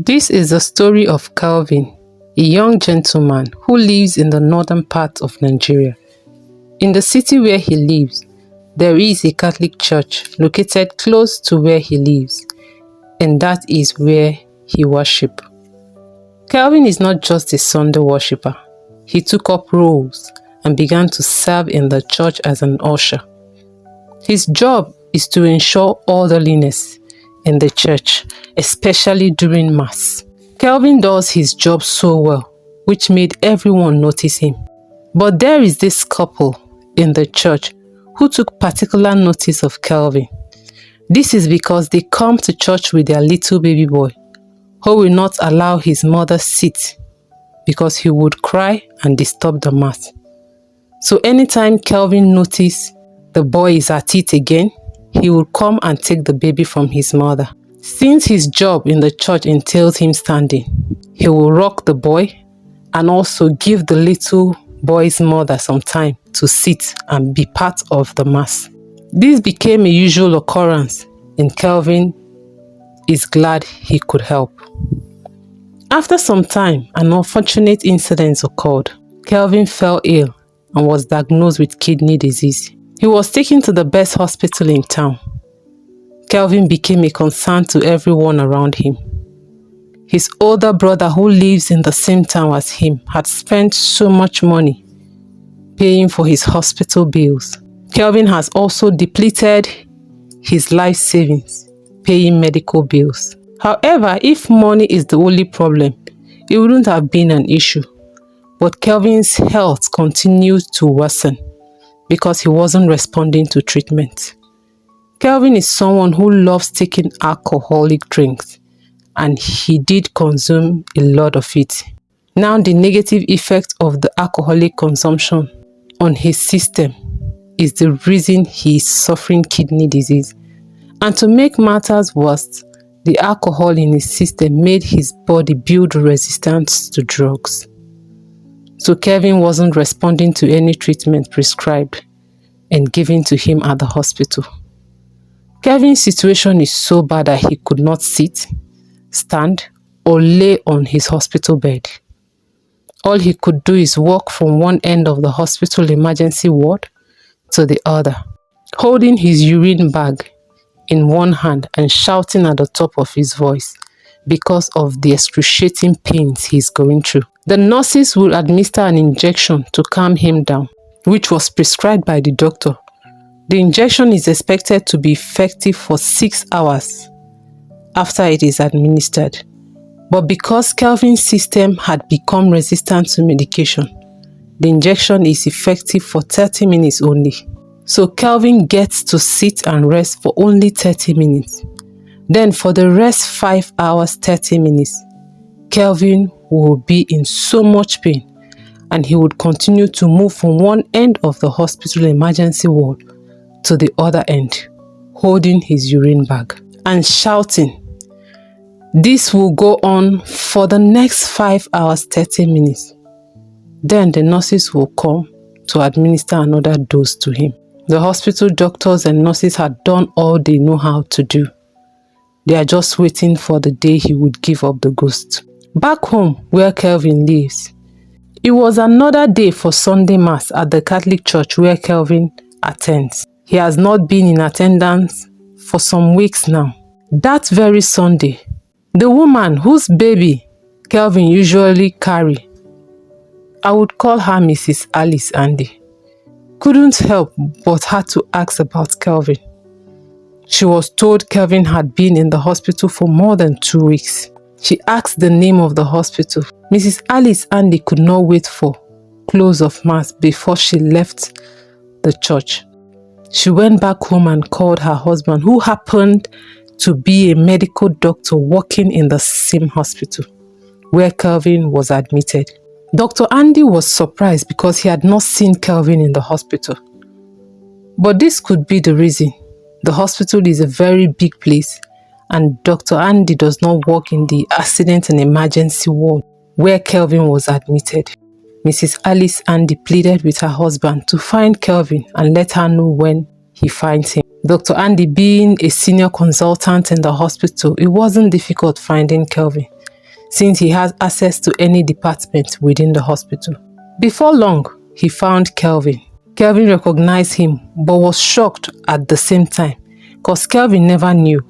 This is the story of Calvin, a young gentleman who lives in the northern part of Nigeria. In the city where he lives, there is a Catholic church located close to where he lives, and that is where he worships. Calvin is not just a Sunday worshipper. He took up roles and began to serve in the church as an usher. His job is to ensure orderliness in the church, especially during Mass. Calvin does his job so well, which made everyone notice him. But there is this couple in the church who took particular notice of Calvin. This is because they come to church with their little baby boy, who will not allow his mother sit because he would cry and disturb the Mass. So anytime Calvin noticed the boy is at it again, he would come and take the baby from his mother. Since his job in the church entails him standing, he will rock the boy and also give the little boy's mother some time to sit and be part of the Mass. This became a usual occurrence, and Calvin is glad he could help. After some time, an unfortunate incident occurred. Calvin fell ill and was diagnosed with kidney disease. He was taken to the best hospital in town. Calvin became a concern to everyone around him. His older brother, who lives in the same town as him, had spent so much money paying for his hospital bills. Calvin has also depleted his life savings paying medical bills. However, if money is the only problem, it wouldn't have been an issue. But Calvin's health continued to worsen because he wasn't responding to treatment. Calvin is someone who loves taking alcoholic drinks, and he did consume a lot of it. Now the negative effect of the alcoholic consumption on his system is the reason he is suffering kidney disease. And to make matters worse, the alcohol in his system made his body build resistance to drugs. So Calvin wasn't responding to any treatment prescribed and given to him at the hospital. Calvin's situation is so bad that he could not sit, stand, or lay on his hospital bed. All he could do is walk from one end of the hospital emergency ward to the other, holding his urine bag in one hand and shouting at the top of his voice because of the excruciating pains he's going through. The nurses will administer an injection to calm him down, which was prescribed by the doctor. The injection is expected to be effective for 6 hours after it is administered. But because Calvin's system had become resistant to medication, the injection is effective for 30 minutes only. So Calvin gets to sit and rest for only 30 minutes. Then for the rest 5 hours 30 minutes, Calvin will be in so much pain, and he would continue to move from one end of the hospital emergency ward to the other end, holding his urine bag and shouting. This will go on for the next 5 hours 30 minutes. Then the nurses will come to administer another dose to him. The hospital doctors and nurses had done all they know how to do. They are just waiting for the day he would give up the ghost. Back home, where Calvin lives, it was another day for Sunday Mass at the Catholic church where Calvin attends. He has not been in attendance for some weeks now. That very Sunday, the woman whose baby Calvin usually carry, I would call her Mrs. Alice Andy, couldn't help but had to ask about Calvin. She was told Calvin had been in the hospital for more than 2 weeks. She asked the name of the hospital. Mrs. Alice Andy could not wait for close of Mass before she left the church. She went back home and called her husband, who happened to be a medical doctor working in the same hospital where Calvin was admitted. Dr. Andy was surprised because he had not seen Calvin in the hospital. But this could be the reason. The hospital is a very big place, and Dr. Andy does not work in the accident and emergency ward where Calvin was admitted. Mrs. Alice Andy pleaded with her husband to find Calvin and let her know when he finds him. Dr. Andy being a senior consultant in the hospital, it wasn't difficult finding Kelvin, since he has access to any department within the hospital. Before long, he found Kelvin. Kelvin recognized him but was shocked at the same time, because Kelvin never knew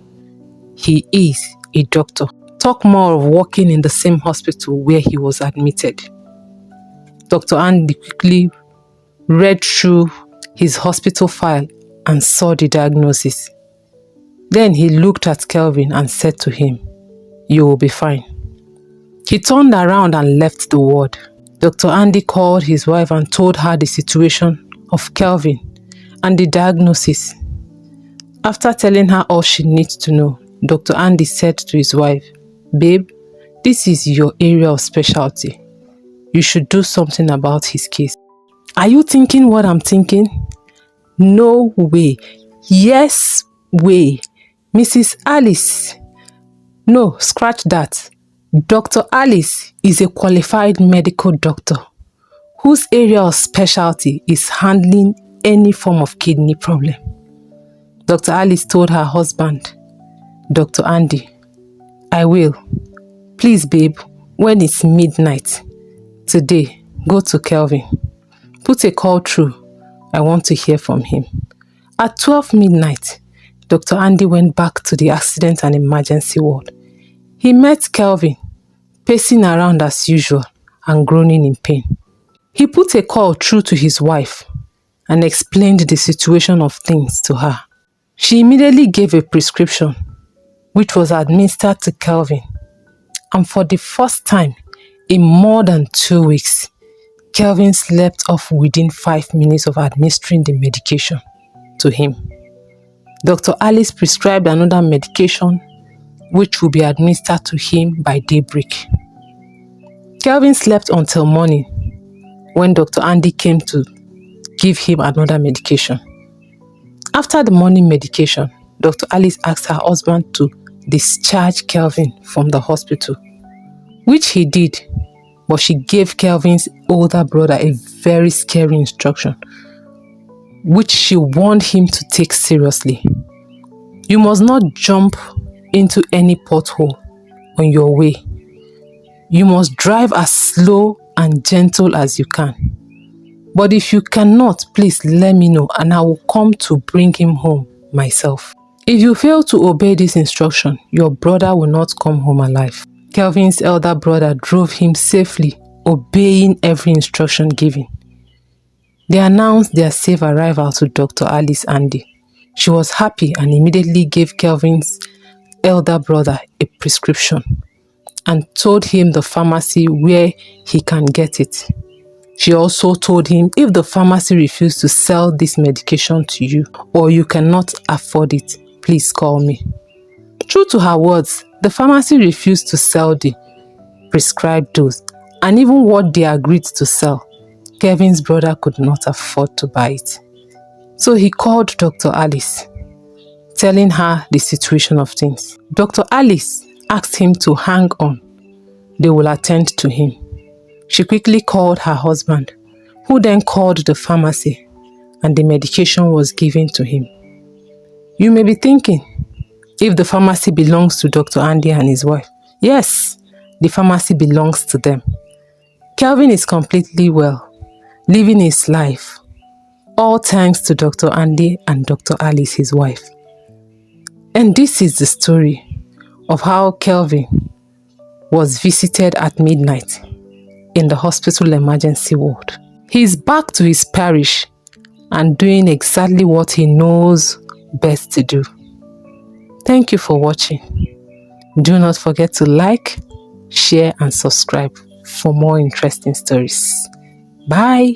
he is a doctor. Talk more of working in the same hospital where he was admitted. Dr. Andy quickly read through his hospital file and saw the diagnosis. Then he looked at Kelvin and said to him, "You will be fine." He turned around and left the ward. Dr. Andy called his wife and told her the situation of Kelvin and the diagnosis. After telling her all she needs to know, Dr. Andy said to his wife, "Babe, this is your area of specialty. You should do something about his case." Are you thinking what I'm thinking? No way. Yes way. Mrs. Alice. No, scratch that. Dr. Alice is a qualified medical doctor whose area of specialty is handling any form of kidney problem. Dr. Alice told her husband, Dr. Andy, "I will. Please, babe, when it's midnight today, go to Kelvin. Put a call through. I want to hear from him." At 12 midnight, Dr. Andy went back to the accident and emergency ward. He met Kelvin, pacing around as usual and groaning in pain. He put a call through to his wife and explained the situation of things to her. She immediately gave a prescription, which was administered to Kelvin. And for the first time in more than 2 weeks, Kelvin slept off within 5 minutes of administering the medication to him. Dr. Alice prescribed another medication which will be administered to him by daybreak. Kelvin slept until morning when Dr. Andy came to give him another medication. After the morning medication, Dr. Alice asked her husband to discharge Kelvin from the hospital, which he did, but she gave Kelvin's older brother a very scary instruction, which she warned him to take seriously. You must not jump into any pothole on your way. You must drive as slow and gentle as you can. But if you cannot, please let me know and I will come to bring him home myself. If you fail to obey this instruction, your brother will not come home alive. Kelvin's elder brother drove him safely, obeying every instruction given. They announced their safe arrival to Dr. Alice Andy. She was happy and immediately gave Kelvin's elder brother a prescription and told him the pharmacy where he can get it. She also told him if the pharmacy refuses to sell this medication to you or you cannot afford it, please call me. True to her words, the pharmacy refused to sell the prescribed dose, and even what they agreed to sell, Kevin's brother could not afford to buy it. So he called Dr. Alice, telling her the situation of things. Dr. Alice asked him to hang on. They will attend to him. She quickly called her husband, who then called the pharmacy, and the medication was given to him. You may be thinking, if the pharmacy belongs to Dr. Andy and his wife, yes, the pharmacy belongs to them. Kelvin is completely well, living his life, all thanks to Dr. Andy and Dr. Alice, his wife. And this is the story of how Kelvin was visited at midnight in the hospital emergency ward. He is back to his parish and doing exactly what he knows best to do. Thank you for watching. Do not forget to like, share and subscribe for more interesting stories. Bye.